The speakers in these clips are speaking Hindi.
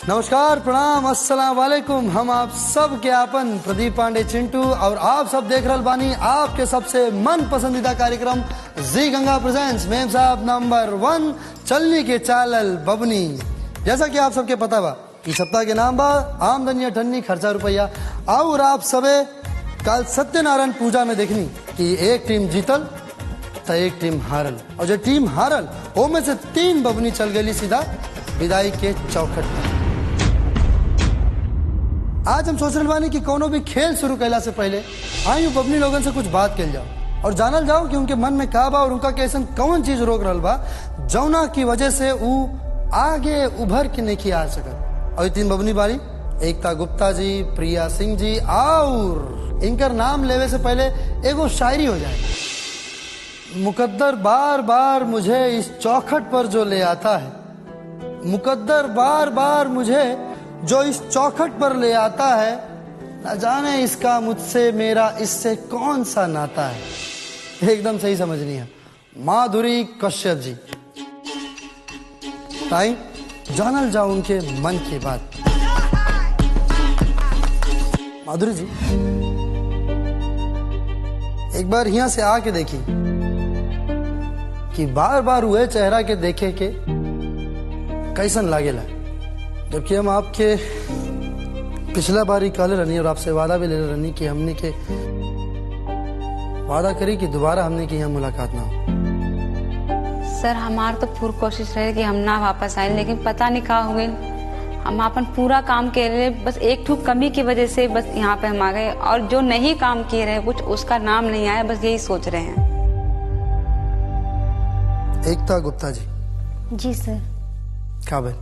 नमस्कार, प्रणाम, अस्सलाम वालेकुम। हम आप सब के आपन प्रदीप पांडे चिंटू और आप सब देख रहल बानी आपके सबसे मन पसंदीदा कार्यक्रम जी गंगा प्रेजेंट्स मेम साहब नंबर 1 चलनी के चालल बबनी। जैसा कि आप सबके पता बा इस सप्ताह के नाम बा आमदनी अठन्नी खर्चा रुपया। और आप सबे कल सत्यनारायण पूजा में देखनी कि एक टीम जीतल तो एक टीम हारल, और जो टीम हारल वो में से 3 बबनी चल गई सीधा विदाई के चौखट पर। आज हम सोच रहे बानी कि कोनो भी खेल शुरू कैला से पहले आयु बबनी लोगन से कुछ बात कल जाओ और जानल जाओ कि उनके मन में का बा और उनका कैसन कौन चीज रोक रहल बा जौना की वजह से वो आगे उभर के नहीं आ सकत। और 3 बबनी बारी एकता गुप्ता जी, प्रिया सिंह जी, और इनकर नाम लेवे से पहले एगो शायरी हो जाए। मुकद्दर बार बार मुझे इस चौखट पर जो ले आता है, मुकद्दर बार बार मुझे जो इस चौखट पर ले आता है, न जाने इसका मुझसे मेरा इससे कौन सा नाता है। एकदम सही समझनी है। माधुरी कश्यप जी, ताई जानल जाओ उनके मन की बात। माधुरी जी, एक बार यहाँ से आके देखी कि बार बार हुए चेहरा के देखे के कैसन लागेला, जबकि हम आपके पिछला बार ही कहले रहनी और आपसे वादा भी ले रहनी कि हमने के वादा करी कि दोबारा हमने की यहाँ मुलाकात ना हो। सर हमार तो पूरी कोशिश रहे कि हम ना वापस आए, लेकिन पता नहीं कहा हो गई। हम अपन पूरा काम के लिए बस एक ठूक कमी की वजह से बस यहाँ पे हम आ गए, और जो नहीं काम किए रहे कुछ उसका नाम नहीं आया, बस यही सोच रहे हैं। एकता गुप्ता जी। जी सर। का भाई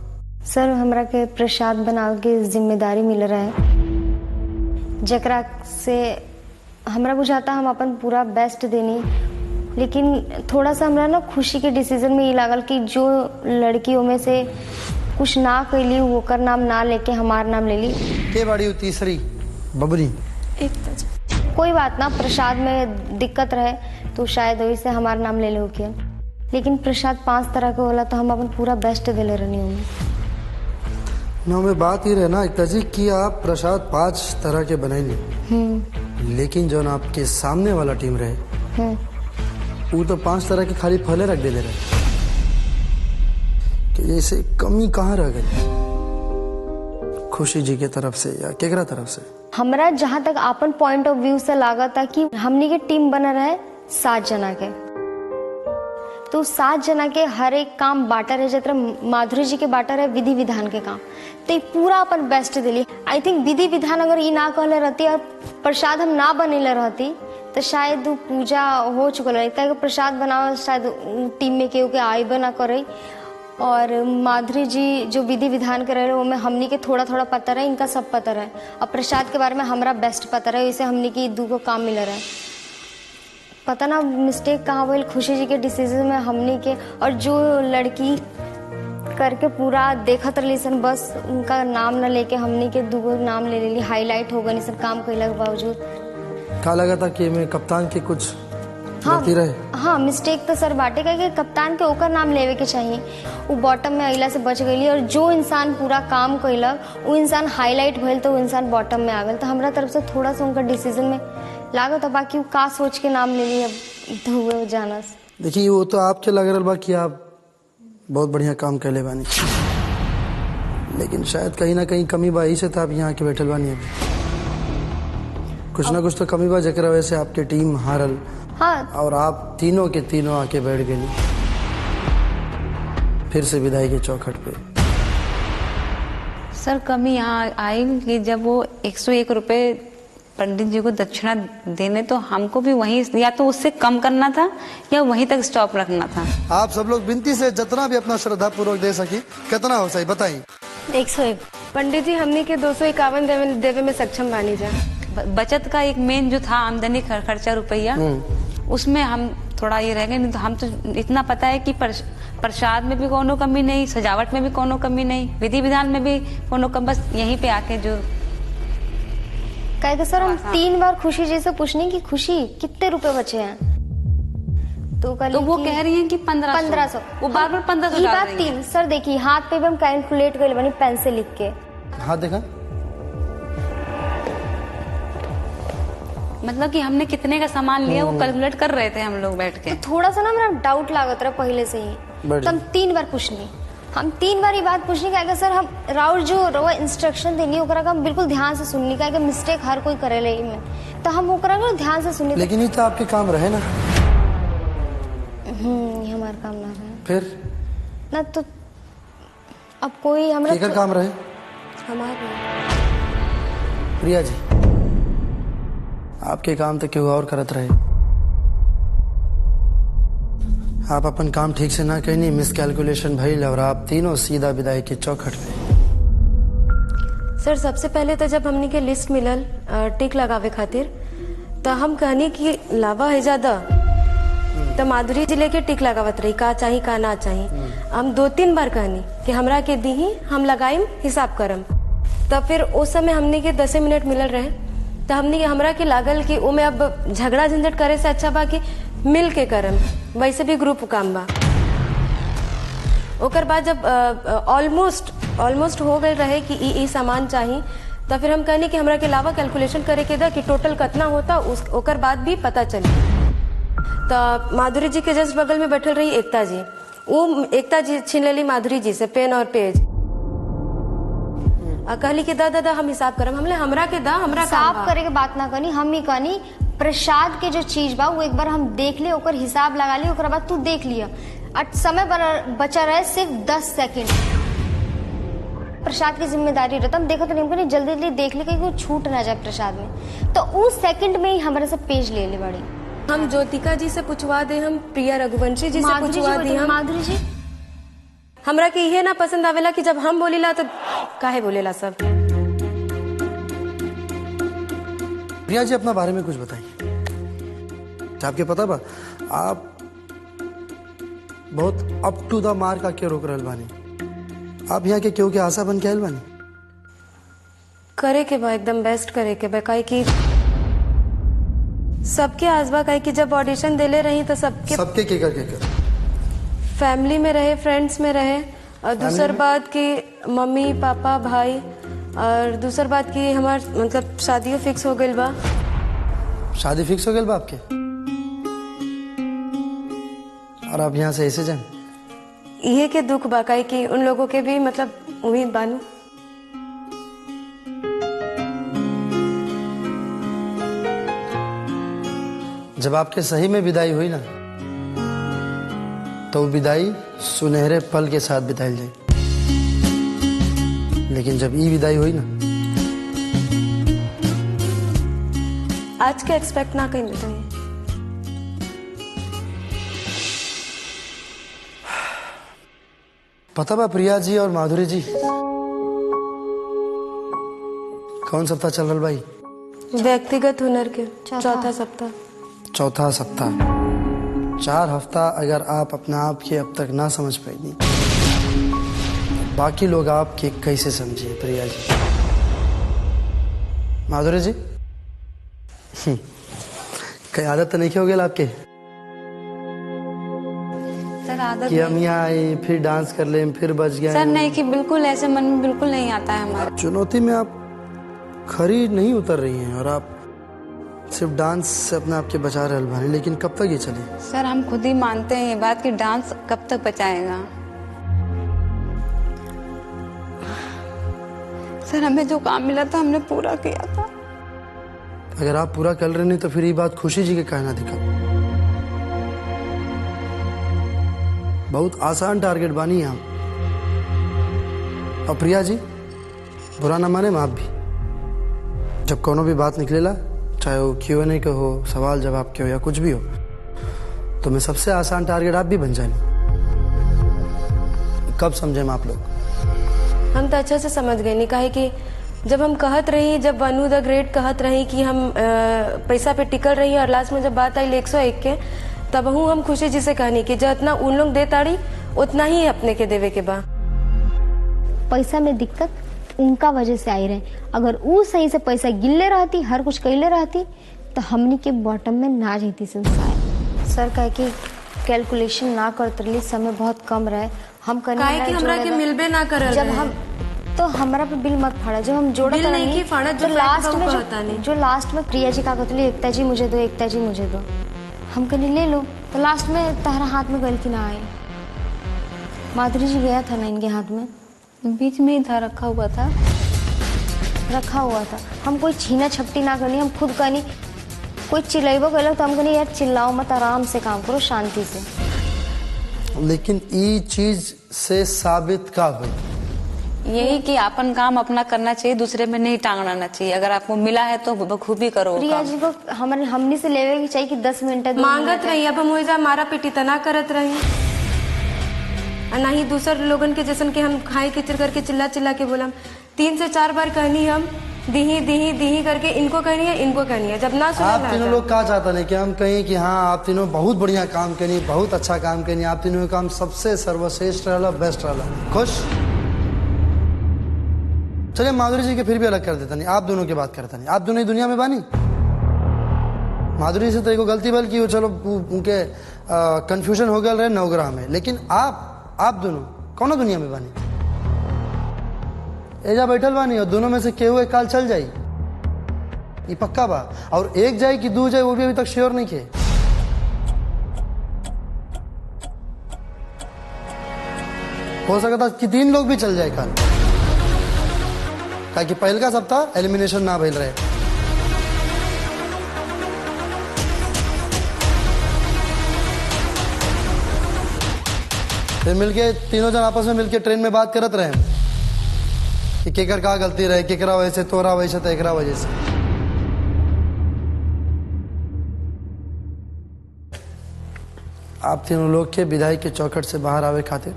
सर हमरा के प्रसाद बनावे के जिम्मेदारी मिल रहा है, जकरा से हमरा बुझाता हम अपन पूरा बेस्ट देनी, लेकिन थोड़ा सा हमरा ना खुशी के डिसीजन में ये लागल कि जो लड़कियों में से कुछ ना कैली ओकर नाम ना लेके हमार नाम ले ली। के बाड़ी तीसरी बबनी एकता जी। कोई बात ना, प्रसाद में दिक्कत रहे तो शायद वही से हमार नाम ले ले होके, लेकिन प्रसाद 5 तरह के होला तो हम अपन पूरा बेस्ट दिले रहनी हूँ ना। में बात ही रहे ना एकता जी कि आप प्रसाद 5 तरह के बनाई, लेकिन जो ना आपके सामने वाला टीम रहे वो तो 5 तरह के खाली फले रख दे रहे कि जैसे कमी कहाँ रह गई खुशी जी के तरफ से या केकरा तरफ से। हमरा जहाँ तक अपन पॉइंट ऑफ व्यू से लगा था कि हमनी के टीम बना रहे 7 जना के, तो 7 जना के हर एक काम बांटा रहे, जितना माधुरी जी के बांटा रहे विधि विधान के काम, तो पूरा अपन बेस्ट दिली। आई थिंक विधि विधान अगर ये ना कहले रहती और प्रसाद हम ना बनेले रहती तो शायद पूजा हो चुकल रहता है। प्रसाद बनावे शायद टीम में केहू के आइबे ना करे, और माधुरी जी जो विधि विधान करे रहे वो में हमनी के थोड़ा थोड़ा पता रहे, इनका सब पता रहे, और प्रसाद के बारे में हमरा बेस्ट पता रहे, इसे हमनी की 2 को काम मिल रहा है। पता ना मिस्टेक कहाँ हुई खुशी जी के डिसीजन में हमनी के, और जो लड़की करके पूरा देखत रही सन बस उनका नाम न लेके हमनी के 2 नाम ले ली, हाईलाइट हो गई सन काम कैला के बावजूद। का लगा था कि मैं कप्तान के कुछ गलती रहे? हाँ मिस्टेक तो सर बाटे का कि कप्तान के ओकर नाम लेवे के चाहिए, वो बॉटम में अइला से बच गई, और जो इंसान पूरा काम कैलक वो इंसान हाईलाइट भइल तो वो इंसान बॉटम में आ गल। तो हमरा तरफ से थोड़ा सा उनका डिसीजन में लागत है, बाकी का सोच के नाम ले लिया तो हुए जाना। देखिए वो तो आपके लग रहा बा कि आप बहुत बढ़िया काम कैले बानी, लेकिन शायद कहीं ना कहीं कमी बा, से तो आप यहाँ के बैठल बानी। अभी कुछ ना कुछ तो कमी बा जकरा वजह से आपके टीम हारल। हाँ। और आप तीनों के तीनों आके बैठ गई फिर से विदाई के चौखट पे। सर कमी यहाँ आई कि जब वो 101 रुपए पंडित जी को दक्षिणा देने, तो हमको भी वहीं या तो उससे कम करना था या वहीं तक स्टॉप रखना था। आप सब लोग विनती से जितना भी अपना श्रद्धा पूर्वक दे सकी, कितना हो सही बताइए। 101 पंडित जी हमने के 251 देवे में सक्षम बानी जा। बचत का एक मेन जो था आमदनी खर्चा रुपया, उसमें हम थोड़ा ये रह गए, नहीं तो हम तो इतना पता है कि प्रसाद में भी कोनो कमी नहीं, सजावट में भी कोनो कमी नहीं, विधि विधान में भी कोनो कम, बस यहीं पे आके जो कहे सर हम 3 बार खुशी जी से पूछने की खुशी कितने रुपए बचे हैं, तो वो कह रही हैं कि 1500। वो बार बार 1500 ये डाल बात रही हैं। तीन सर देखिए हाथ पे भी हम कैलकुलेट कर बनी पेन से लिख के। हाथ देखा, मतलब कि हमने कितने का सामान लिया वो कैलकुलेट कर रहे थे हम लोग बैठ के। तो थोड़ा सा ना मेरा डाउट लागत रहा पहले से ही, बढ़िया। तो हम 3 बार पूछनी, हम 3 बार ये बात पूछनी का सर हम राउर जो रवा इंस्ट्रक्शन देनी ओकरा का हम बिल्कुल ध्यान से सुननी का मिस्टेक हर कोई करे में, तो हम ओकरा का ध्यान से सुननी। लेकिन ये तो आपके काम रहे ना। ये हमारा काम ना है फिर ना, तो अब कोई हमरा केकर काम रहे? हमारे प्रिया जी, आपके काम तो क्यों और करत रहे। आप अपन काम ठीक से ना कहनी, मिस कैलकुलेशन भइल और आप तीनों सीधा विदाई के चौखट पे। सर सबसे पहले तो जब हमनी के लिस्ट मिलल टिक लगावे खातिर, तो हम कहनी कि लावा है ज्यादा, तो माधुरी जी लेके टिक लगावत रही का चाही का ना चाही। हम 2-3 बार कहनी कि हमरा के दी ही हम लगाइम हिसाब करम। तब फिर उस समय हमनी के 10 मिनट मिलल रहे, तो हमनी के हमरा के लागल कि ओमे अब झगड़ा झंझट करे से अच्छा बा कि मिल के करम, वैसे भी ग्रुप काम बा। ओकर बाद जब ऑलमोस्ट हो गए रहे कि ई सामान चाहिए, तो फिर हम कहनी कि हमरा के अलावा कैलकुलेशन करे के दा कि टोटल कितना होता, ओकर बाद भी पता चली। तो माधुरी जी के जस्ट बगल में बैठल रही एकता जी, वो एकता जी छीन लेली माधुरी जी से पेन और पेज, कहली कि दा हम हिसाब करम। हमले हमरा के दा, हमरा हिसाब करे के बात ना करनी, हम ही कहनी प्रसाद के जो चीज बा वो एक बार हम देख ले, ओकर हिसाब लगा ली, ओकर बाद तू देख लिया। समय बचा रहे सिर्फ 10 सेकंड, प्रसाद की जिम्मेदारी रहता, हम देखो तो नहीं जल्दी जल्दी देख ले कहीं छूट ना जाए प्रसाद में, तो उस सेकंड में ही हमारे से पेज ले ले बड़ी। हम ज्योतिका जी से पूछवा दे, हम प्रिया रघुवंशी जी से पूछवा दी, हम माधुरी जी हमरा के ये ना पसंद आवेला कि जब हम बोलीला तो काहे बोलेला सब। प्रिया जी अपना बारे में कुछ बताइए। आपके पता बा आप बहुत अप टू द मार्क आके रोक रहल बानी, आप यहाँ के क्यों के आशा बन के आयल बानी? करे के बा एकदम बेस्ट करे के बा, काहे कि सबके आसबा, काहे कि जब ऑडिशन देले रही तो सबके के कर फैमिली में रहे, फ्रेंड्स में रहे, और दूसर बात की मम्मी पापा भाई, और दूसर बात की हमार मतलब शादियों फिक्स हो गई बा। शादी फिक्स हो गई बा आपके, और आप यहाँ से ऐसे जाए? ये के दुख बा, काहे कि उन लोगों के भी मतलब उम्मीद बानू। जब आपके सही में विदाई हुई ना, तो विदाई सुनहरे पल के साथ बिताई जाए, लेकिन जब ई विदाई हुई ना, आज के एक्सपेक्ट ना कहीं बताइए। पता बा प्रिया जी और माधुरी जी, कौन सप्ताह चल रहा भाई? व्यक्तिगत हुनर के चौथा सप्ताह। चौथा सप्ताह। 4 हफ्ता अगर आप अपने आप के अब तक ना समझ पाएंगी, बाकी लोग आपके कैसे समझिए? प्रिया जी, माधुरी जी, कई आदत तो नहीं हो गया आपके सर? आदत कि हम यहाँ आए फिर डांस कर ले फिर बच गए? सर नहीं, कि बिल्कुल ऐसे मन में बिल्कुल नहीं आता है हमारे। चुनौती में आप खरी नहीं उतर रही हैं और आप सिर्फ डांस से अपने आप के बचा रहे बानी, लेकिन कब तक ये चले? सर हम खुद ही मानते हैं ये बात कि डांस कब तक बचाएगा। सर हमें जो काम मिला था हमने पूरा किया था। अगर आप पूरा कर रहे नहीं तो फिर ये बात खुशी जी के कहना दिखा। बहुत आसान टारगेट बानी हम। और प्रिया जी, बुरा ना माने आप भी, जब कोनो भी बात निकलेला, चाहे वो Q&A के हो, सवाल जवाब के हो या कुछ भी हो, तो मैं सबसे आसान टारगेट आप भी बन जाए। कब समझे आप लोग? हम तो अच्छा से समझ गए, नहीं काहे कि जब हम कहत रही, जब बनू द ग्रेट कहत रही कि हम पैसा पे टिकल रही, और लास्ट में जब बात आई 101 के, तब हम खुशी जी से कहनी कि जितना उन लोग दे ताड़ी उतना ही अपने के देवे के बा। पैसा में दिक्कत उनका वजह से आई रहे, अगर वो सही से पैसा गिल्ले रहती, हर कुछ कैले रहती, तो हमनी के बॉटम में ना जाती संसार। सर कह कि कैलकुलेशन ना करते रही, समय बहुत कम रहे, हम कनी काहे कि हमरा के मिलबे ना करल जब रहे। हम तो हमरा पे बिल मत फाड़ा, जब हम जोड़ा बिल नहीं की फाड़ा, जो लास्ट में कहता नहीं। जो लास्ट में प्रिया जी का कहती एकता जी मुझे दो, एकता जी मुझे दो, हम कनी ले लो, तो लास्ट में तहरा हाथ में गल की ना आए। माधुरी जी गया था ना इनके हाथ में, बीच में ही था, रखा हुआ था। हम कोई छीना छपटी ना करनी, हम खुद करनी, कोई चिल्लाइबो गलत तो हम कहनी यार चिल्लाओ मत, आराम से काम करो, शांति से। लेकिन ये चीज से साबित का हुई यही कि अपन काम अपना करना चाहिए, दूसरे में नहीं टांगना चाहिए। अगर आपको मिला है तो बखूबी करो। प्रिया जी को हमने से लेवे की चाहिए कि 10 मिनट मांगत रही, अब हम हो जा मारा पिटी तना करत रही, और ना ही दूसर लोगन के जैसन के हम खाई किचर करके चिल्ला चिल्ला के बोलम। 3 से 4 बार कहनी हम दीही करके, इनको कहनी है, इनको कहनी है, जब ना सुना आप तीनों लोग क्या चाहते हैं कि हम कहें कि हाँ आप तीनों बहुत बढ़िया काम करनी, बहुत अच्छा काम करनी, आप तीनों का काम सबसे सर्वश्रेष्ठ रहा, बेस्ट रहा, खुश। चलिए माधुरी जी के फिर भी अलग कर देता नहीं, आप दोनों की बात करता नहीं, आप दोनों ही दुनिया में बानी। माधुरी से तो एक गलती बल की, चलो उनके कंफ्यूजन हो गया रहे नवग्रह में, लेकिन आप दोनों कौन दुनिया में बानी? एजा बैठल बानी और दोनों में से केहू एक काल चल जाई, ये पक्का बा। और एक जाए कि दो जाए वो भी अभी तक श्योर नहीं थे। हो सकता कि 3 लोग भी चल जाए काल, ताकि पहल का सप्ताह एलिमिनेशन ना भइल रहे। फिर मिलके तीनों जन आपस में मिलके ट्रेन में बात करत रहे कि केकर का गलती रहे, केकरा वजह से, तोरा वजह से, तेकरा वजह से। आप तीनों लोग के विधायक के चौखट से बाहर आवे खातिर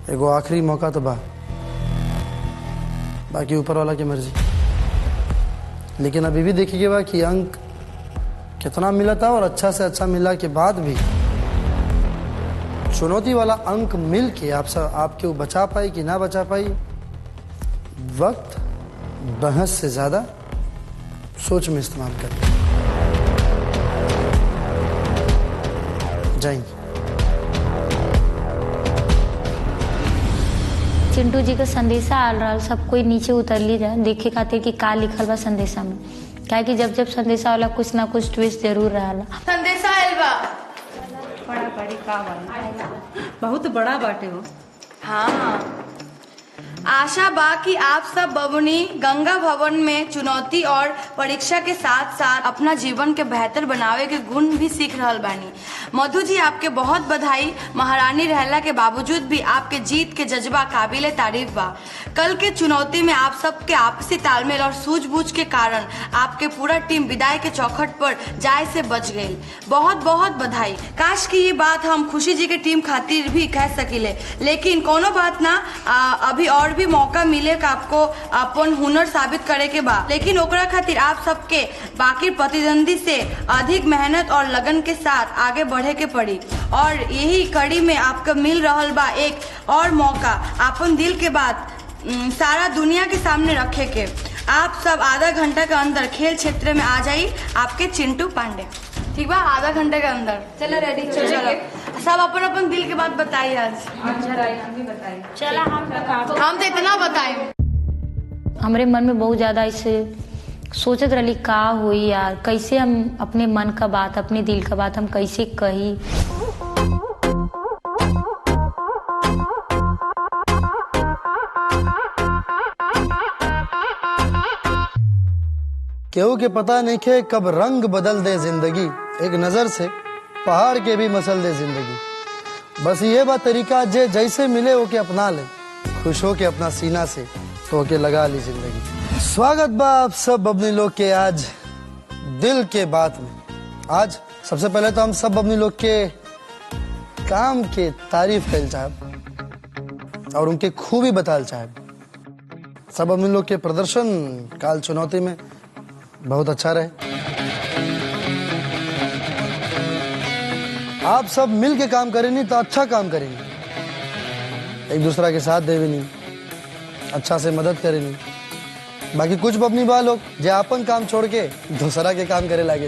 एगो आखिरी मौका तो बा, बाकी ऊपर वाला की मर्जी। लेकिन अभी भी देखिए बा कि अंक कितना मिला था, और अच्छा से अच्छा मिला के बाद भी चुनौती वाला अंक मिल के आपके वो बचा पाई कि ना बचा पाई, वक्त बहस से ज्यादा सोच में इस्तेमाल करें। जाएंगे। चिंटू जी का संदेशा आल रहा, सब कोई नीचे उतर ली जाए देखे खातिर कि का लिखल बा संदेशा में, क्या कि जब संदेशा वाला कुछ ना कुछ ट्विस्ट जरूर रहा। संदेशा आयल बा, बड़ा बड़ी का बहुत बड़ा बाटे हो। हाँ, आशा बा कि आप सब बबुनी गंगा भवन में चुनौती और परीक्षा के साथ साथ अपना जीवन के बेहतर बनावे के गुण भी सीख रहल बानी। मधु जी आपके बहुत बधाई, महारानी रहला के बावजूद भी आपके जीत के जज्बा काबिले तारीफ बा। कल के चुनौती में आप सबके आपसी तालमेल और सूझबूझ के कारण आपके पूरा टीम विदाई के चौखट पर जाए से बच गई। बहुत बहुत बधाई। काश की ये बात हम खुशी जी के टीम खातिर भी कह सकिले, लेकिन कोनो बात ना, अभी और भी मौका मिले का आपको अपन हुनर साबित करे के बा। लेकिन ओकरा खातिर आप सबके बाकी प्रतिद्वंदी से अधिक मेहनत और लगन के साथ आगे बढ़े के पड़ी, और यही कड़ी में आपको मिल रहल बा एक और मौका अपन दिल के बात सारा दुनिया के सामने रखे के। आप सब आधा घंटा के अंदर खेल क्षेत्र में आ जाइए, आपके चिंटू पांडे। ठीक बा, आधा घंटे के अंदर। चलो रेडी, चलो सब अपन अपन दिल के बात बताइए आज। चला हम तो इतना बताए, हमारे मन में बहुत ज्यादा ऐसे सोचत रही का हुई यार, कैसे हम अपने मन का बात, अपने दिल का बात हम कैसे कही। केहू के पता नहीं खे कब रंग बदल दे जिंदगी, एक नजर से पहाड़ के भी मसल दे जिंदगी। बस ये बात तरीका जे जैसे मिले ओके अपना ले, खुश हो के अपना सीना से तो ओके लगा ली जिंदगी। स्वागत बा आप सब बबनी लोग के आज दिल के बात में। आज सबसे पहले तो हम सब बबनी लोग के काम के तारीफ कर चाहब और उनके खूबी बताल चाहब। सब बबनी लोग के प्रदर्शन काल चुनौती में बहुत अच्छा रहे। आप सब मिल के काम करेंगे तो अच्छा काम करेंगे, एक दूसरा के साथ देवे नहीं, अच्छा से मदद करेंगे। बाकी कुछ बबनी बा लोग जो अपन काम छोड़ के दूसरा के काम करे लागे।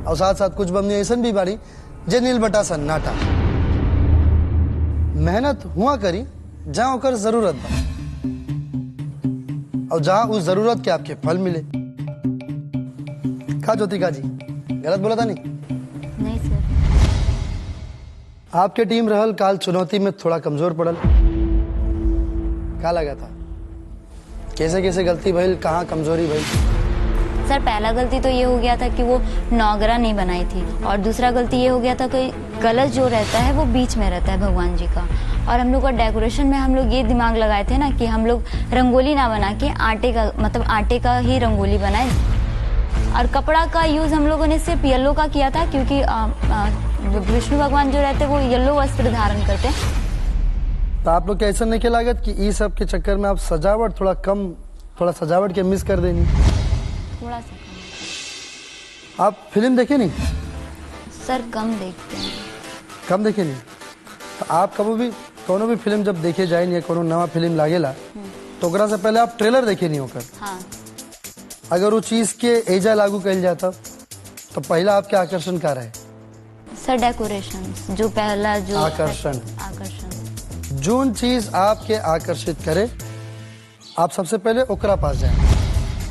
और साथ साथ कुछ बमनी ऐसा भी बाड़ी जे नील बटा सन्नाटा। मेहनत हुआ करी जहां ओकर जरूरत बा और जहां उस जरूरत के आपके फल मिले। का ज्योतिका जी गलत बोला था नहीं? नहीं सर। आपके टीम रहल काल चुनौती में थोड़ा कमजोर पड़ल। क्या लगा था कैसे कैसे गलती भइल, कहाँ कमजोरी भइल? सर पहला गलती तो ये हो गया था कि वो नौगरा नहीं बनाई थी, और दूसरा गलती ये हो गया था कि कलश जो रहता है वो बीच में रहता है भगवान जी का। और हम लोग का डेकोरेशन में हम लोग ये दिमाग लगाए थे ना कि हम लोग रंगोली ना बना के आटे का, मतलब आटे का ही रंगोली बनाए। और कपड़ा का यूज हम लोगों ने सिर्फ येलो का किया था, क्योंकि विष्णु भगवान जो रहते हैं वो येलो वस्त्र धारण करते हैं। तो आप लोग के ऐसा नहीं के लागत कि इस सब के चक्कर में आप सजावट थोड़ा सजावट के मिस कर देनी? थोड़ा सा कम। आप फिल्म देखे नहीं? सर कम देखते हैं। कम देखे नहीं? तो आप कभी भी कोनो भी फिल्म जब देखे जाए नहीं, कोनो नवा फिल्म लागेला तो ओकरा से पहले आप ट्रेलर देखे नहीं होकर। हाँ अगर वो चीज के एजा लागू कल जाता तो पहला आपके आकर्षण का रहे? सर डेकोरेशन जो पहला जो आकर्षण जोन चीज आपके आकर्षित करे आप सबसे पहले ओकरा पास जाए,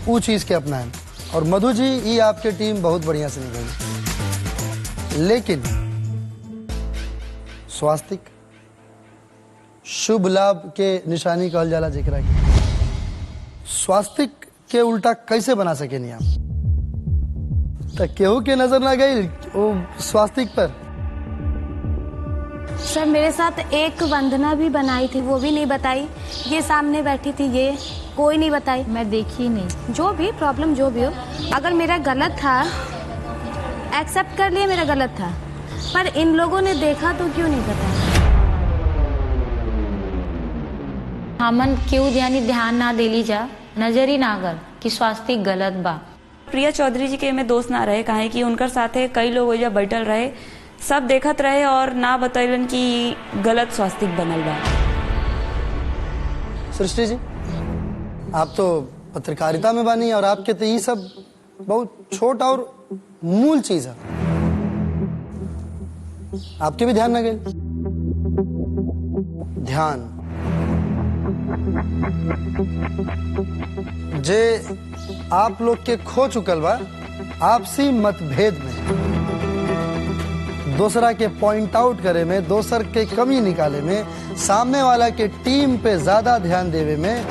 वो चीज के अपनाएं। और मधु जी ये आपके टीम बहुत बढ़िया से निकली, लेकिन स्वास्तिक शुभ लाभ के निशानी कहल जाला जेकरा के, स्वास्तिक के उल्टा कैसे बना सके नहीं आप? तो केहू के नजर ना गई वो स्वास्तिक पर? सर मेरे साथ एक वंदना भी बनाई थी, वो भी नहीं बताई। ये सामने बैठी थी, ये कोई नहीं बताई। मैं देखी नहीं। जो भी प्रॉब्लम जो भी हो, अगर मेरा गलत था एक्सेप्ट कर लिया मेरा गलत था, पर इन लोगों ने देखा तो क्यों नहीं बताया? हमन क्यों ध्यान ना देली जा, नजर ही ना कर कि स्वास्थ्य गलत बा। प्रिया चौधरी जी के में दोस्त ना रहे, काहे कि उनकर साथे कई लोग ओइजा बैठल रहे, सब देखत रहे और ना बतैलन कि गलत स्वास्थ्य बनल बा। सृष्टि जी आप तो पत्रकारिता में बानी और आपके तो ये सब बहुत छोटा और मूल चीज है, आपके भी ध्यान न गए? ध्यान जे आप लोग के खो चुकल बा आपसी मतभेद में, दूसरा के पॉइंट आउट करे में, दूसर के कमी निकाले में, सामने वाला के टीम पे ज्यादा ध्यान देवे में।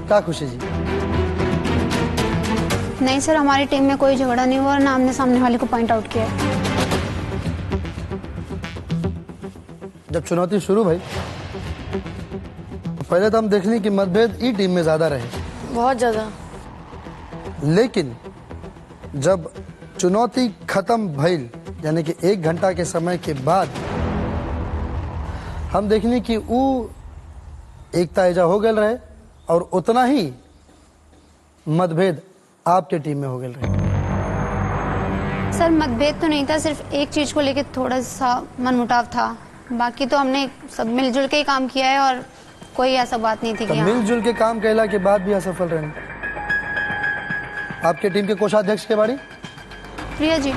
क्या खुशी जी? नहीं सर, हमारी टीम में कोई झगड़ा नहीं हुआ और ना हमने सामने वाले को पॉइंट आउट किया। जब चुनौती शुरू भाई पहले तो हम देखने की मतभेद ई टीम में ज्यादा रहे, बहुत ज्यादा। लेकिन जब चुनौती खत्म भइल यानी कि 1 घंटा के समय के बाद हम देखने की वो एकता एजा हो गल रहे और उतना ही मतभेद आपके टीम में हो गल रहे। सर मतभेद तो नहीं था, सिर्फ एक चीज को लेकर थोड़ा सा मनमुटाव था, बाकी तो हमने सब मिलजुल के ही काम किया है और कोई ऐसा बात नहीं थी कि मिलजुल के काम कैला के बाद भी असफल रहे। आपके टीम के कोषाध्यक्ष के बारे? प्रिया जी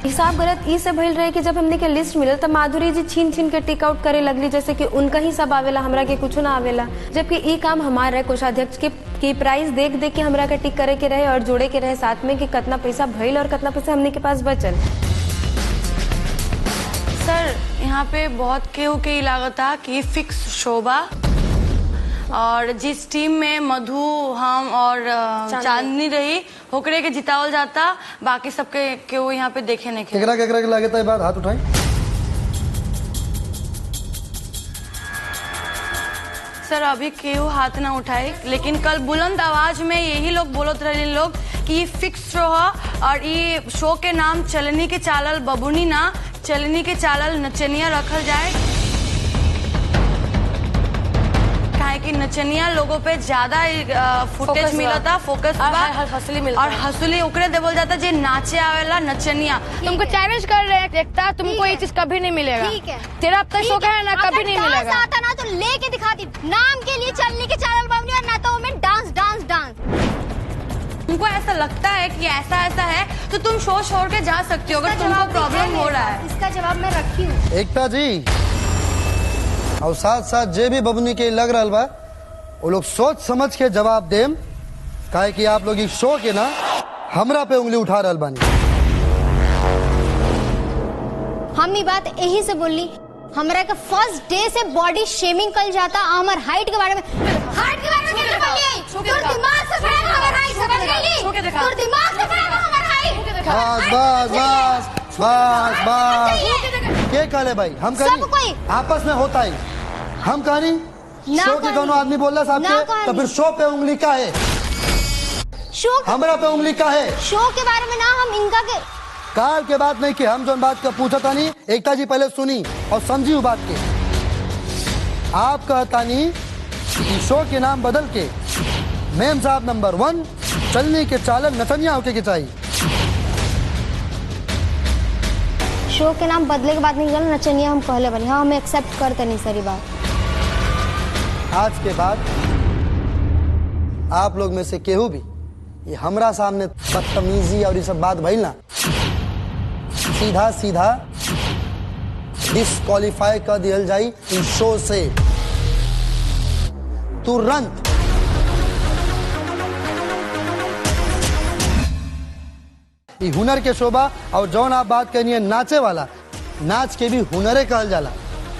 हिसाब गलत इससे भइल रहे कि जब हमने के लिस्ट मिलल तब माधुरी जी छीन छीन के टिक आउट करे लगली, जैसे कि उनका ही सब आवेला, हमरा के कुछ ना आवेला। जबकि ई काम हमारा है कोषाध्यक्ष के प्राइस देख देख के हमरा के टिक करे के रहे और जोड़े के रहे साथ में कि कितना पैसा भइल और कितना पैसा हमने के पास बचल। सर यहाँ पे बहुत केहू के लागत था कि फिक्स शोभा, और जिस टीम में मधु हम और चांदनी रही होकरे के जितावल जाता, बाकी सबके केहू यहाँ पे देखे नहीं। केकरा केकरा के लागत है बात? हाथ उठाएं। सर अभी केहू हाथ ना उठाए, लेकिन कल बुलंद आवाज में यही लोग बोलत रहे लोग कि ये फिक्स शो है और ये शो के नाम चलनी के चालल बबुनी ना, चलनी के चालल नचनिया रखल जाए, काहे कि नचनिया लोगों पे ज्यादा फुटेज मिला था, फोकस और हंसुली ओकरे देवल जाता जे नाचे आवेला नचनिया। तुमको चैलेंज कर रहे हैं देखता, तुमको ये चीज कभी नहीं मिलेगा। ठीक है, तेरा अब तक शो है ना, कभी नहीं मिलेगा। आता ना तो लेके दिखाती, नाम के लिए चलने के चालल बबनी और ना तो मैं डांस डांस डांस। तुमको ऐसा लगता है कि ऐसा ऐसा है तो तुम शो छोड़ के जा सकती हो अगर तुमको प्रॉब्लम हो रहा है। इसका जवाब मैं रखी हूँ। एकता जी और साथ साथ जे भी बबनी के लग रहा बा वो लोग सोच समझ के जवाब देम, काहे कि आप लोग इस शो के ना हमरा पे उंगली उठा रहल बानी। हम ये बात यही से बोली, हमरा के फर्स्ट डे से बॉडी शेमिंग कल जाता, हमार हाइट के बारे में कैसे बोलिए? तोर दिमाग से फैल हमार हाइट, समझ गई? तोर दिमाग से फैल हमार हाइट। बस के कहले भाई, हम कहीं आपस में होता ही हम कहानी शो के दोनों आदमी बोल रहा साहब के, तो फिर शो पे उंगली का है, शो हमरा पे उंगली का है? शो के बारे में ना हम इनका के काल के बात नहीं कि हम जो बात का पूछा था नहीं, एकता जी पहले सुनी और समझी वो बात के। आप कहता नहीं कि शो के नाम बदल के मेम साहब नंबर 1 चलने के चालक नचनिया होके के चाहिए। शो के नाम बदले के बाद नहीं गल नचनिया हम पहले बनी। हाँ, हम एक्सेप्ट करते नहीं सारी बात। आज के बाद आप लोग में से केहू भी ये हमरा सामने बदतमीजी और ये सब बात भइल ना, सीधा सीधा डिस्क्वालीफाई कर दिया जाई इस शो से तुरंत। ये हुनर के शोभा और जौन आप बात करनी है नाचे वाला, नाच के भी हुनरे कहल जाला।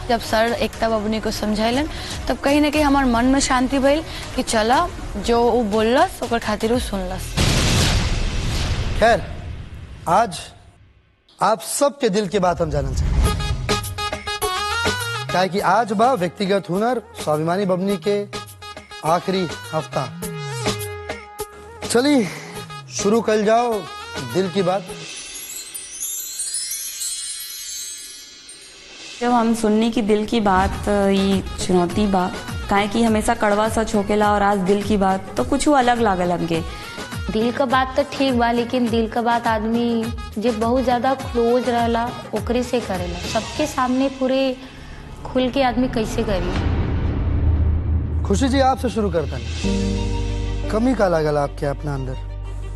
जब सर एकता बबनी को समझाइलन तब कहीं ना कहीं हमार मन में शांति भइल कि चला जो वो बोललस ओकर खातिर वो सुनलस। खैर आज आप सबके दिल की बात हम जानना चाहते हैं, कि आज बा व्यक्तिगत हुनर स्वाभिमानी बबनी के आखिरी हफ्ता। चलिए शुरू कर जाओ दिल की बात। जब हम सुननी की दिल की बात ये चुनौती बा, काहे कि हमेशा कड़वा सच होकेला और आज दिल की बात तो कुछ अलग लागल हमके। दिल का बात तो ठीक बा, लेकिन दिल का बात आदमी जब बहुत ज्यादा क्लोज रहला ओकरे से करेला, सबके सामने पूरे खुल के आदमी कैसे करी। खुशी जी आपसे शुरू करता है, कमी का लागल आपके अपना अंदर?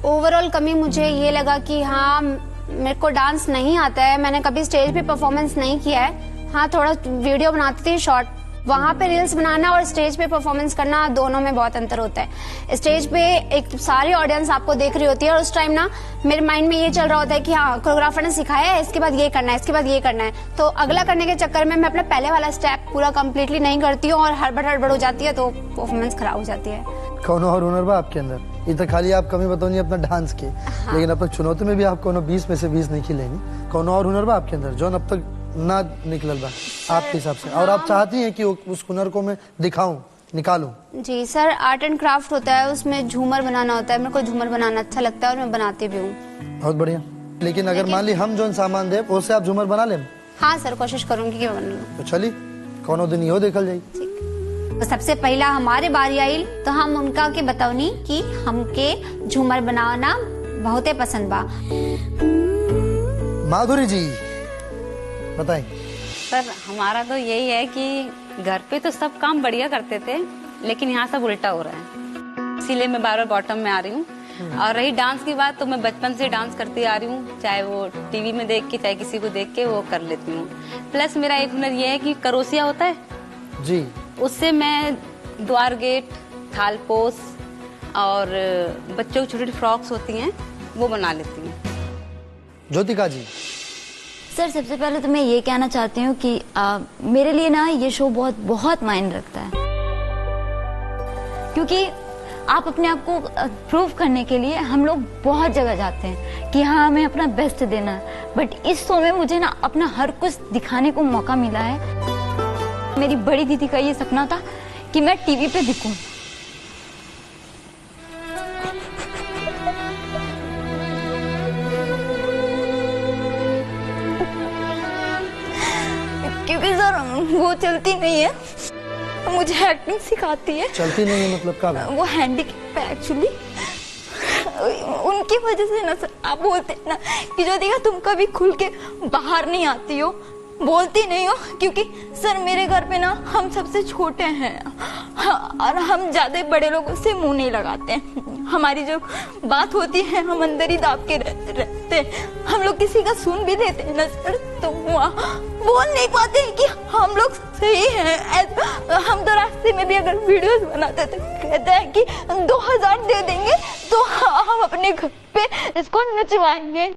ओवरऑल कमी मुझे ये लगा कि हाँ मेरे को डांस नहीं आता है, मैंने कभी स्टेज पे परफॉर्मेंस नहीं किया है। हाँ थोड़ा वीडियो बनाती थी शॉर्ट, वहाँ पे रील्स बनाना और स्टेज पे परफॉर्मेंस करना दोनों में बहुत अंतर होता है। स्टेज पे एक सारी ऑडियंस आपको देख रही होती है और उस टाइम ना मेरे माइंड में ये चल रहा होता है कि हाँ कोरियोग्राफर ने सिखाया है, इसके बाद ये करना है, इसके बाद ये करना है, तो अगला करने के चक्कर में मैं अपना पहले वाला स्टेप पूरा कम्प्लीटली नहीं करती हूँ और हड़बड़ हो जाती है, तो परफॉर्मेंस खराब हो जाती है। कौन और हुनर बा आपके अंदर? ये तो खाली आप कमी बताओ अपना डांस के, लेकिन अब तक चुनौती में भी आप कोनो 20 में से 20 नहीं खिलेंगी। कौन और हुनर बा आपके अंदर जो अब तक ना निकलल बा आपके हिसाब से, और आप चाहती हैं कि उस हुनर को मैं दिखाऊं, निकालूं? जी सर, आर्ट एंड क्राफ्ट होता है, उसमें झूमर बनाना होता है, मेरे को झूमर बनाना अच्छा लगता है और मैं बनाती भी हूँ। बहुत बढ़िया। लेकिन अगर मान ली हम जो सामान दे उससे आप झूमर बना लें? हाँ सर, कोशिश करूंगी कि बना लूं। तो चलिए कोनो दिन यो देखल जाए। तो सबसे पहला हमारे बारी आई तो हम उनका के बताऊनी कि हमके झूमर बनाना बहुत पसंद बा। माधुरी जी बताएं। सर हमारा तो यही है कि घर पे तो सब काम बढ़िया करते थे, लेकिन यहाँ सब उल्टा हो रहा है, इसीलिए मैं बार बार बॉटम में आ रही हूँ। और रही डांस की बात, तो मैं बचपन से डांस करती आ रही हूँ, चाहे वो टीवी में देख के चाहे किसी को देख के वो कर लेती हूँ। प्लस मेरा एक हुनर ये है कि करोसिया होता है जी, उससे मैं द्वार गेट, थालपोस और बच्चों की छोटी छोटी फ्रॉक्स होती हैं वो बना लेती हूँ। ज्योतिका जी। सर सबसे पहले तो मैं ये कहना चाहती हूँ कि मेरे लिए ना ये शो बहुत बहुत मायने रखता है, क्योंकि आप अपने आप को प्रूव करने के लिए हम लोग बहुत जगह जाते हैं कि हाँ हमें अपना बेस्ट देना है, बट इस शो में मुझे ना अपना हर कुछ दिखाने को मौका मिला है। मेरी बड़ी दीदी का ये सपना था कि मैं टीवी पे दिखूं, क्योंकि सर वो चलती नहीं है, मुझे एक्टिंग सिखाती है। चलती नहीं है मतलब क्या? वो हैंडीकैप है एक्चुअली, उनकी वजह से ना सर आप बोलते हैं ना कि जो देखा तुम कभी खुल के बाहर नहीं आती हो, बोलती नहीं हूँ क्योंकि सर मेरे घर पे ना हम सबसे छोटे हैं और हम ज्यादा बड़े लोगों से मुंह नहीं लगाते हैं। हमारी जो बात होती है हम अंदर ही दाब के रहते हैं। हम लोग किसी का सुन भी लेते हैं ना सर तो बोल नहीं पाते हैं कि हम लोग सही हैं। हम तो रास्ते में भी अगर वीडियोस बनाते थे कहते हैं कि 2000 दे देंगे तो हम अपने घर पे इसको नचवाएंगे।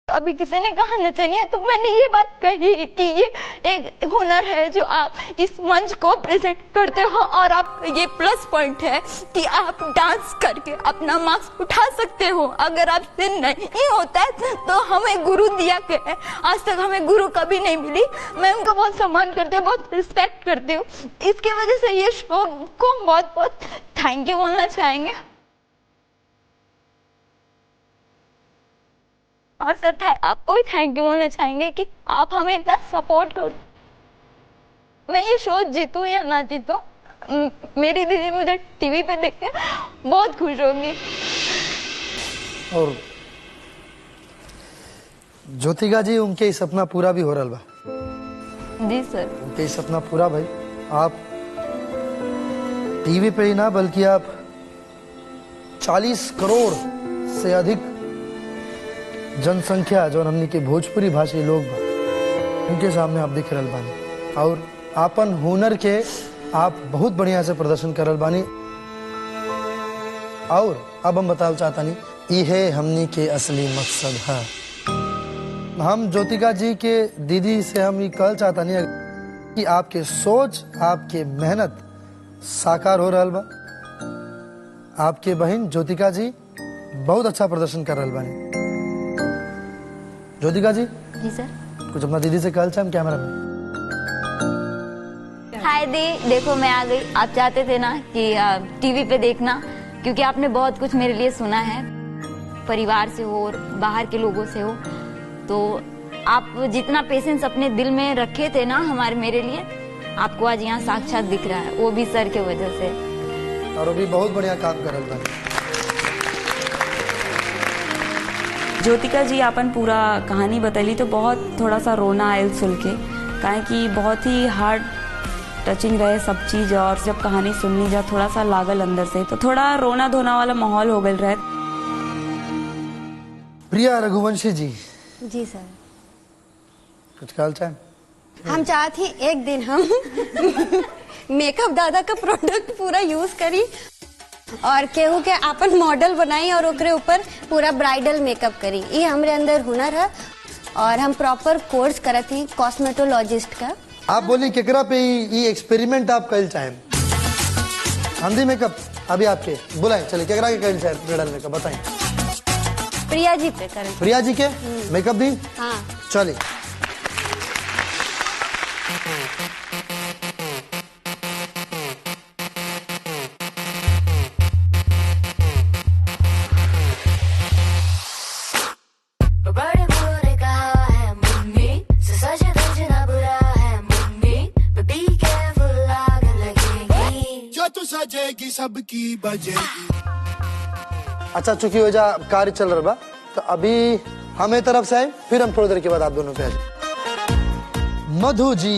अभी किसी ने कहा ना चाहिए तो मैंने ये बात कही कि ये एक हुनर है जो आप इस मंच को प्रेजेंट करते हो और आप ये प्लस पॉइंट है कि आप डांस करके अपना मार्क्स उठा सकते हो। अगर आपसे नहीं होता है तो हमें गुरु दिया के है, आज तक हमें गुरु कभी नहीं मिली। मैं उनका बहुत सम्मान करती हूँ, बहुत रिस्पेक्ट करती हूँ। इसके वजह से ये शो को बहुत बहुत थैंक यू बोलना चाहेंगे। और सर आपको भी थैंक यू बोलना चाहेंगे कि आप हमें इतना सपोर्ट करो। मैं ये शो जीतूं या ना जीतूं, मेरी दीदी मुझे टीवी पे देख के बहुत खुश होगी। और ज्योतिका जी उनके सपना पूरा भी हो रहा बा। जी सर। उनके सपना पूरा भाई, आप टीवी पे ही ना बल्कि आप 40 करोड़ से अधिक जनसंख्या जो हमनी के भोजपुरी भाषी लोग बा उनके सामने आप दिख रहल बानी और आपन हुनर के आप बहुत बढ़िया से प्रदर्शन कर रहल बानी। और अब हम बताना चाहता नहीं ये हमनी के असली मकसद है। हम ज्योतिका जी के दीदी से हम ये कहना चाहता नहीं कि आपके सोच आपके मेहनत साकार हो रहल बा। आपके बहन ज्योतिका जी बहुत अच्छा प्रदर्शन कर रहल बानी। ज्योतिका जी जी सर। कुछ अपना दीदी से कहल चाहें कैमरा में। हाय दी, देखो मैं आ गई। आप चाहते थे ना कि टीवी पे देखना क्योंकि आपने बहुत कुछ मेरे लिए सुना है, परिवार से हो और बाहर के लोगों से हो, तो आप जितना पेशेंस अपने दिल में रखे थे ना मेरे लिए, आपको आज यहाँ साक्षात दिख रहा है, वो भी सर के वजह से। और वो भी बहुत बढ़िया काम कर रहा था। ज्योतिका जी अपन पूरा कहानी बतैली तो बहुत थोड़ा सा रोना आयल सुन के, काहे कि बहुत ही हार्ड टचिंग रहे सब चीज। और जब कहानी सुननी जा थोड़ा सा लागल अंदर से तो थोड़ा रोना धोना वाला माहौल हो गया रहे। प्रिया रघुवंशी जी। जी सर। कुछ कहल चाहें? हम चाहते हैं एक दिन हम मेकअप दादा का प्रोडक्ट पूरा यूज करी और केहू के अपन मॉडल बनाई और ओकरे ऊपर पूरा ब्राइडल मेकअप करी। ये हमरे अंदर हुनर है और हम प्रॉपर कोर्स करत ही कॉस्मेटोलॉजिस्ट का। आप बोली केकरा पे ये एक्सपेरिमेंट आप कहल चाहें? हल्दी मेकअप अभी आपके बुलाए चले केकरा के कहल चाहें ब्राइडल मेकअप बताएं। प्रिया जी पे करें। प्रिया जी के मेकअप भी हाँ चलिए। सबकी बजेगी। अच्छा चूंकि वजह कार्य चल रहा बा तो अभी हमें तरफ से आए, फिर हम थोड़ी देर के बाद आप दोनों पे आ जाए। मधु जी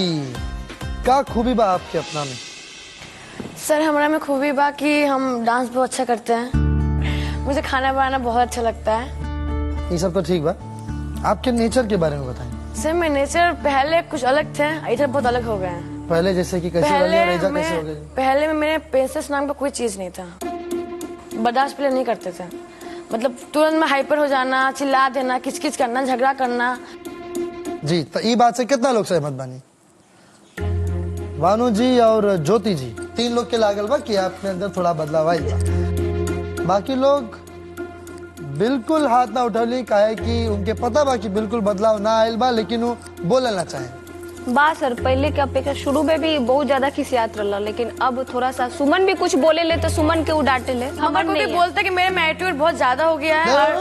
क्या खूबी बा आपके अपना में? सर हमारा में खूबी बा कि हम डांस बहुत अच्छा करते हैं, मुझे खाना बनाना बहुत अच्छा लगता है। ये सब तो ठीक बा, आपके नेचर के बारे में बताएं। सर मैं नेचर पहले कुछ अलग थे, इधर बहुत अलग हो गए हैं। पहले जैसे कि कैसे वाली रेजा कैसे हो गई? पहले में मेरे पेशेंस नाम का कोई चीज नहीं था, बर्दाश्त पहले नहीं करते थे। मतलब तुरंत में हाइपर हो जाना, चिल्ला देना, किचकिच करना, झगड़ा करना। जी तो ये बात से कितना लोग सहमत बानी? भानु जी और ज्योति जी, 3 लोग के लागल बा कि आपके अंदर थोड़ा बदलाव आइल बा। बाकी लोग बिल्कुल हाथ ना उठौली, काहे कि उनके पता बा कि बिल्कुल बदलाव ना आइल बा, लेकिन वो बोलना चाहे बा। सर पहले के अपेक्षा शुरू में भी बहुत ज्यादा खिसियात रहा, लेकिन अब थोड़ा सा सुमन भी कुछ बोले ले तो सुमन के उडाटे ले। हमारे को भी बोलते कि मेरे में एटीट्यूड बहुत ज्यादा हो गया है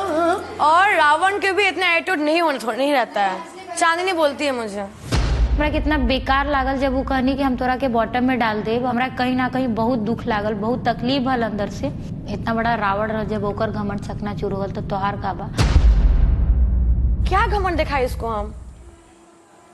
और रावण के भी इतना एटीट्यूड नहीं रहता है। चांदनी बोलती है मुझे हमरा कितना बेकार लागल जब वो कहनी कि हम तोरा के बॉटम में डाल देब। हमरा कहीं ना कहीं बहुत दुख लागल, बहुत तकलीफ भल अंदर से। इतना बड़ा रावण रह जब ओकर घमंड सकना शुरू होल तो तोहार का बा? क्या घमंड दिखाई इसको हम?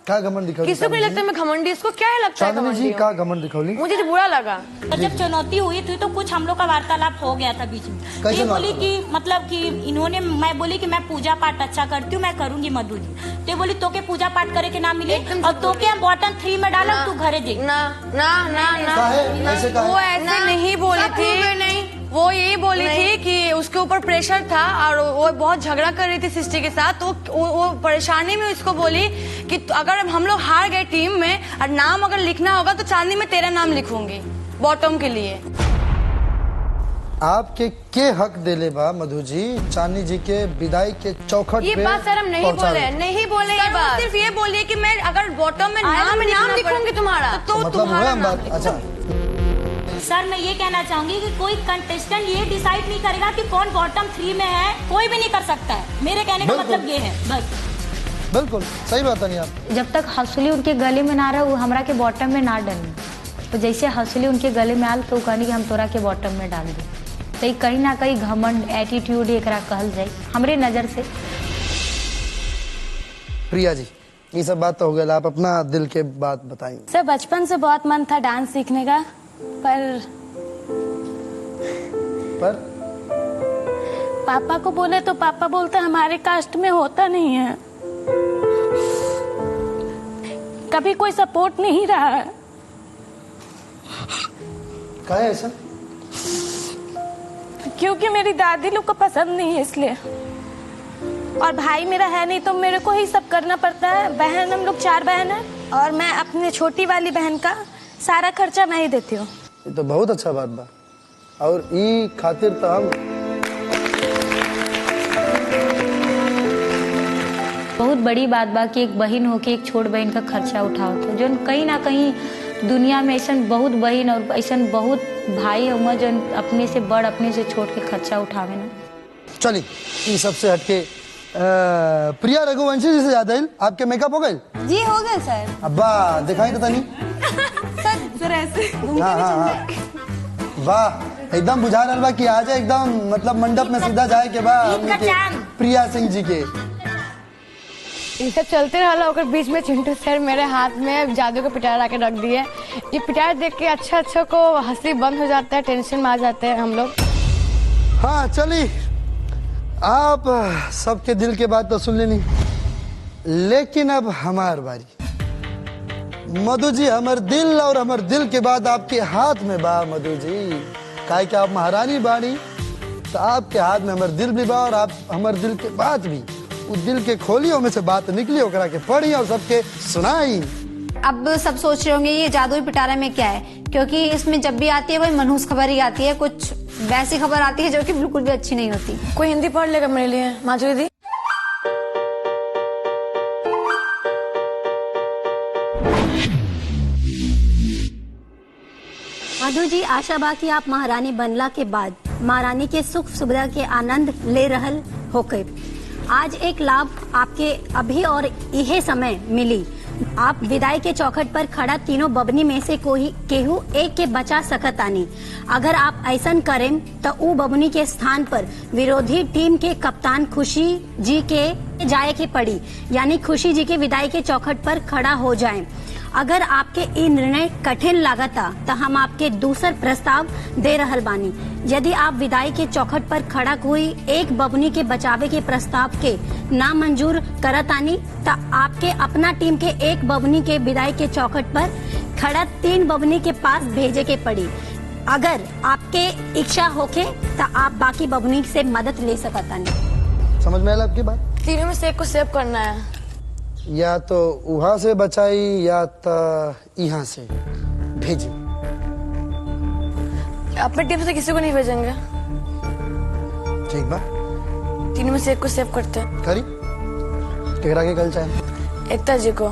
क्या घमंड दिखौली? किसी को नहीं लगता मैं घमंडी, इसको क्या लगता है चांदनी जी? क्या घमंड दिखौली? मुझे तो बुरा लगा। तो जब चुनौती हुई थी तो कुछ हम लोग का वार्तालाप हो गया था बीच में। ये बोली कि मतलब कि इन्होंने, मैं बोली कि मैं पूजा पाठ अच्छा करती हूँ, मैं करूंगी मधु जी। तो बोली तो के पूजा पाठ करे के नाम मिले और तो के बॉटम 3 में डाला, तू घरे दे। ना ना ना ना, वो ऐसे नहीं बोली थी। नहीं, वो यही बोली थी कि उसके ऊपर प्रेशर था और वो बहुत झगड़ा कर रही थी सृष्टि के साथ। तो वो परेशानी में उसको बोली कि अगर हम लोग हार गए टीम में और नाम अगर लिखना होगा तो चांदनी में तेरा नाम लिखूंगी बॉटम के लिए। आपके के हक देले बा मधु जी चांदनी जी के विदाई के चौखट पे? ये बात सर हम नहीं बोले, नहीं बोले ये बात। सिर्फ ये बोलिए कि मैं अगर बॉटम में नाम लिखूंगी तुम्हारा तो मतलब तुम्हारा बात। अच्छा सर मैं ये कहना चाहूंगी कि कोई कंटेस्टेंट ये डिसाइड नहीं करेगा कि कौन बॉटम 3 में है, कोई भी नहीं कर सकता है। मेरे कहने का मतलब ये है बस। बिल्कुल सही बात है। आप जब तक हंसुली उनके गले में ना रहे वो हमरा के बॉटम में ना डाली। तो जैसे हंसुली उनके गले में आल तो कहनी कि हम तोरा के बॉटम में डाल दे। तो कहीं ना कहीं घमंड एटीट्यूड एकरा कहल जाए हमरे नजर से। प्रिया जी ये सब बात तो हो गया, आप अपना दिल के बात बताएंगे। सर बचपन से बहुत मन था डांस सीखने का, पर पापा को बोले तो पापा बोलते हमारे कास्ट में होता नहीं है, कभी कोई सपोर्ट नहीं रहा है। क्या है ऐसा? क्योंकि मेरी दादी लोग को पसंद नहीं है इसलिए, और भाई मेरा है नहीं तो मेरे को ही सब करना पड़ता है। बहन, हम लोग 4 बहन हैं और मैं अपनी छोटी वाली बहन का सारा खर्चा मैं ही देती हूँ। ये तो बहुत अच्छा बात बा और ई खातिर तो हम बहुत बड़ी बात बा कि एक बहन हो के एक छोट बहन का खर्चा उठाओ तो जो कहीं ना कहीं दुनिया में ऐसा बहुत बहन और ऐसा बहुत भाई होगा जो अपने से बड़ अपने से छोट के खर्चा उठावे ना। चलिए ये सबसे हटके प्रिया रघुवंशी जी से याद आई, आपके मेकअप हो गए? जी हो गए सर। अब्बा दिखाई तो नहीं सर ऐसे हाँ। वाह एकदम बुझा रहा बा कि आज एकदम मतलब मंडप में सीधा जाए के बाद प्रिया सिंह जी के ये सब चलते रहा और बीच में चिंटू सर मेरे हाथ में जादू का पिटार आके रख दिए। ये पिटार देख के अच्छा को हंसी बंद हो जाता है, टेंशन में आ जाते हैं हम लोग। हाँ चलिए आप सबके दिल के बात तो सुन लेनी, लेकिन अब हमार बारी। मधु जी हमार दिल और हमार दिल के बाद आपके हाथ में बा मधु जी, काहे कि आप महारानी बानी तो आपके हाथ में हमार दिल भी बा और आप हमार दिल के बात भी उस दिल के खोलियों में से बात निकली ओकरा के पढ़ी और सबके सुनाई। अब सब सोच रहे होंगे ये जादुई पिटारा में क्या है, क्योंकि इसमें जब भी आती है वही मनहूस खबर ही आती है, कुछ वैसी खबर आती है जो कि बिल्कुल भी अच्छी नहीं होती। कोई हिंदी पढ़ लेगा मेरे लिए माधुरी दी? माधु जी आशा बा कि आप महारानी बनला के बाद महारानी के सुख सुविधा के आनंद ले रहल होके आज एक लाभ आपके अभी और यह समय मिली। आप विदाई के चौखट पर खड़ा तीनों बबनी में से कोई केहू एक के बचा सकत आनी। अगर आप ऐसा करें तो ऊ बबनी के स्थान पर विरोधी टीम के कप्तान खुशी जी के जाए के पड़ी, यानी खुशी जी के विदाई के चौखट पर खड़ा हो जाएं। अगर आपके ये निर्णय कठिन लागता तो हम आपके दूसर प्रस्ताव दे रहल बानी। यदि आप विदाई के चौखट पर खड़ा कोई एक बबनी के बचावे के प्रस्ताव के ना मंजूर करतानी तो आपके अपना टीम के एक बबनी के विदाई के चौखट पर खड़ा 3 बबनी के पास भेजे के पड़ी। अगर आपके इच्छा होके तो आप बाकी बबनी से मदद ले सकतानी। समझ में आया आपकी बात? तीनों में से एक को सेव करना है, या तो वहां से बचाई या तो यहाँ से भेजी। अपनी टीम से किसी को नहीं भेजेंगे। ठीक बा, तीनों में से एक को सेव करते हैं। करी केकरा के कल चाहे एकता जी को।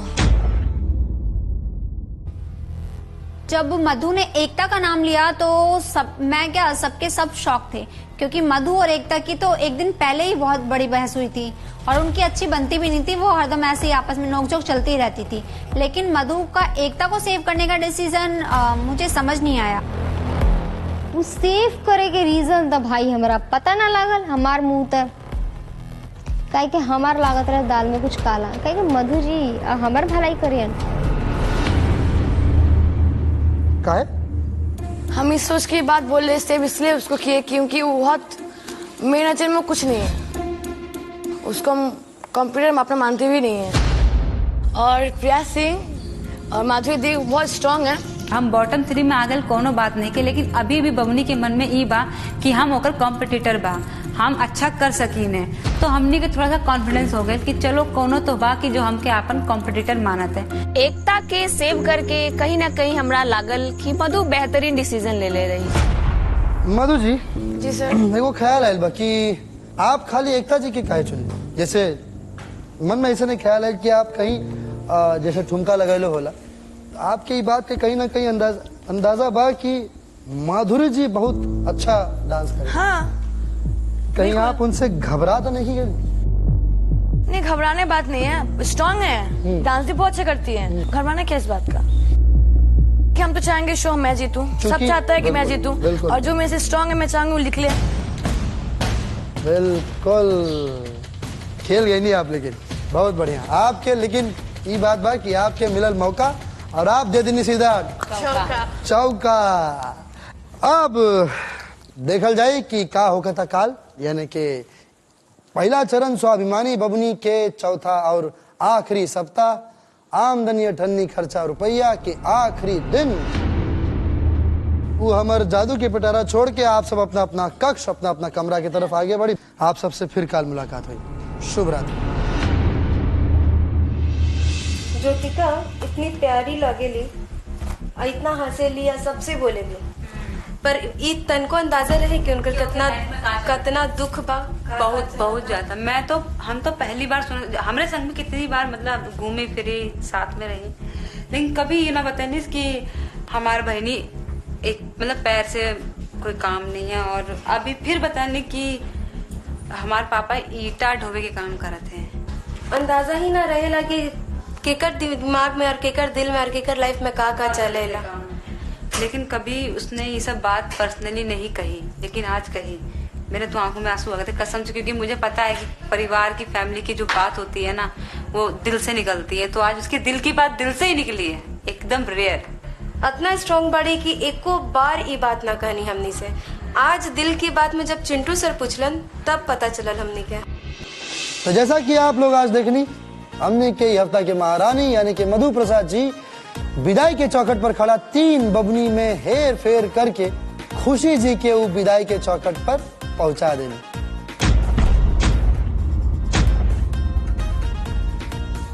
जब मधु ने एकता का नाम लिया तो सबके सब शॉक थे, क्योंकि मधु और एकता की तो एक दिन पहले ही बहुत बड़ी बहस हुई थी और उनकी अच्छी बनती भी नहीं थी, वो हरदम ऐसे ही आपस में नोकझोंक चलती रहती थी। लेकिन मधु का एकता को सेव करने का डिसीजन मुझे समझ नहीं आया। वो सेव करे के रीजन था भाई हमारा पता ना लागल, हमार मुंह तर काहे के हमार लागत रहे दाल में कुछ काला, काहे के मधु जी हमार भलाई करियन। काहे? हम इस सोच की बात बोल रहे सेव इसलिए उसको किए क्योंकि वो बहुत मेरे नजर में कुछ नहीं है, उसको हम कंप्यूटर में अपना मानते भी नहीं है। और प्रिया सिंह और माधुरी दी बहुत स्ट्रांग है। हम बॉटम 3 में आ गए कोनो बात नहीं के, लेकिन अभी भी बबनी के मन में ई बा कि हम ओकर कॉम्पिटिटर बा, हम अच्छा कर सकीने, तो हमनी के थोड़ा सा कॉन्फिडेंस हो गए कि चलो कोनो तो बा कि जो हमके अपन कॉम्पिटिटर मानत है। एकता के सेव करके कहीं ना कहीं हमरा लागल कि मधु बेहतरीन डिसीजन ले रही। मधु जी जी सर, मेरे को ख्याल आयल बा कि आप खाली एकता जी के काहे चुनी, जैसे मन में ऐसा नहीं ख्याल है कि आप कहीं जैसे ठुमका लगैलो होला, आपके ये बात के कहीं ना कहीं अंदाजा बा कि माधुरी जी बहुत अच्छा डांस करे। हाँ, कहीं आप उनसे घबरा तो नहीं गए? नहीं, घबराने बात नहीं है, स्ट्रांग है, डांस भी बहुत अच्छा करती है, घबराना क्या इस बात का कि हम तो चाहेंगे शो मैं जीतूं, सब चाहता है कि मैं जीतूं, और जो मेरे से स्ट्रांग है मैं चाहूंगी वो लिख ले। बिल्कुल खेल गई नहीं आप, लेकिन बहुत बढ़िया आपके, लेकिन ये बात बा कि आपके मिलल मौका और आप दे देनी सीधा चौका। अब देखल जाए कि का होगा था काल, यानी कि पहला चरण स्वाभिमानी बबनी के चौथा और आखिरी सप्ताह आमदनी अठन्नी खर्चा रुपया के आखिरी दिन। वो हमारे जादू के पिटारा छोड़ के आप सब अपना अपना कक्ष अपना अपना कमरा की तरफ आगे बढ़ी। आप सबसे फिर काल मुलाकात हुई। शुभ रात्रि। ज्योतिका इतनी प्यारी लगेली और इतना हंसेली या सबसे बोलेली, पर ई तन को अंदाजा रहे कि उनका कितना दुख बा। बहुत ज्यादा। हम तो पहली बार सुन, हमारे संग में कितनी बार मतलब घूमे फिरे साथ में रही, लेकिन कभी ये ना बतानी कि हमारी बहनी एक मतलब पैर से कोई काम नहीं है, और अभी फिर बताने कि हमारे पापा ईटा ढोवे के काम करते हैं। अंदाजा ही ना रहेला कि केकर दिमाग में और केकर दिल में और केकर लाइफ में का चलेला। लेकिन कभी उसने ये सब बात पर्सनली नहीं कही, लेकिन आज कही। मेरे तो आंखों में आंसू आ गए थे कसम से, क्योंकि मुझे पता है कि परिवार की फैमिली की जो बात होती है ना वो दिल से निकलती है, तो आज उसके दिल की बात दिल से ही निकली है, एकदम रेयर। इतना स्ट्रॉन्ग बड़ी कि एको बार ये बात ना कहनी हमनी से। आज दिल की बात में जब चिंटू सर पूछलन तब पता चलल हमनी के। तो जैसा कि आप लोग आज देखनी, हमने के हफ्ता के महारानी यानी कि मधु प्रसाद जी विदाई के चौखट पर खड़ा 3 बबनी में हेर फेर करके खुशी जी के वो विदाई के चौखट पर पहुंचा देने।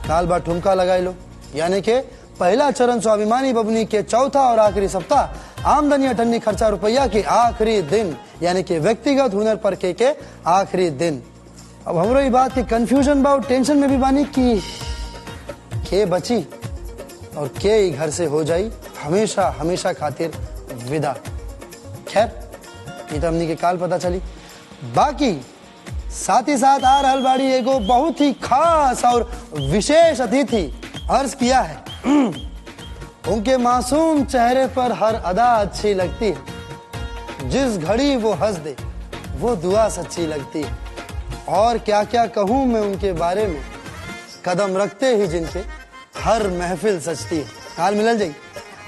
काल बार ठुमका लगाई लो, यानी कि पहला चरण स्वाभिमानी बबनी के चौथा और आखिरी सप्ताह आमदनी अठन्नी खर्चा रुपया के आखिरी दिन, यानी कि व्यक्तिगत हुनर पर के आखिरी दिन। अब हमरो ये बात की कंफ्यूजन बा और टेंशन में भी बानी कि के बची और के घर से हो जाई हमेशा हमेशा खातिर विदा। खैर ये तो हमनी के काल पता चली। बाकी साथ ही साथ आ रहल बाड़ी एगो बहुत ही खास और विशेष अतिथि अर्ज किया है। उनके मासूम चेहरे पर हर अदा अच्छी लगती है, जिस घड़ी वो हंस दे वो दुआ सच्ची लगती है, और क्या क्या कहूँ मैं उनके बारे में, कदम रखते ही जिनके हर महफिल सजती है। काल मिलल जाई।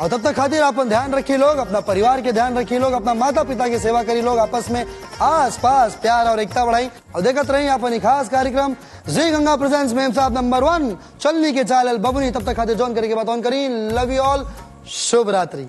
और तब तक खातिर अपन ध्यान रखिए लोग, अपना परिवार के ध्यान रखिए लोग, अपना माता पिता की सेवा करिए लोग, आपस में आस पास प्यार और एकता बढ़ाई और देखते रहिए अपन खास कार्यक्रम जी गंगा प्रेजेंट्स में साहब नंबर 1 चलनी के चाल बबनी। तब तक खातिर जॉन करके बात ऑन करी। Love you all. शुभ रात्रि।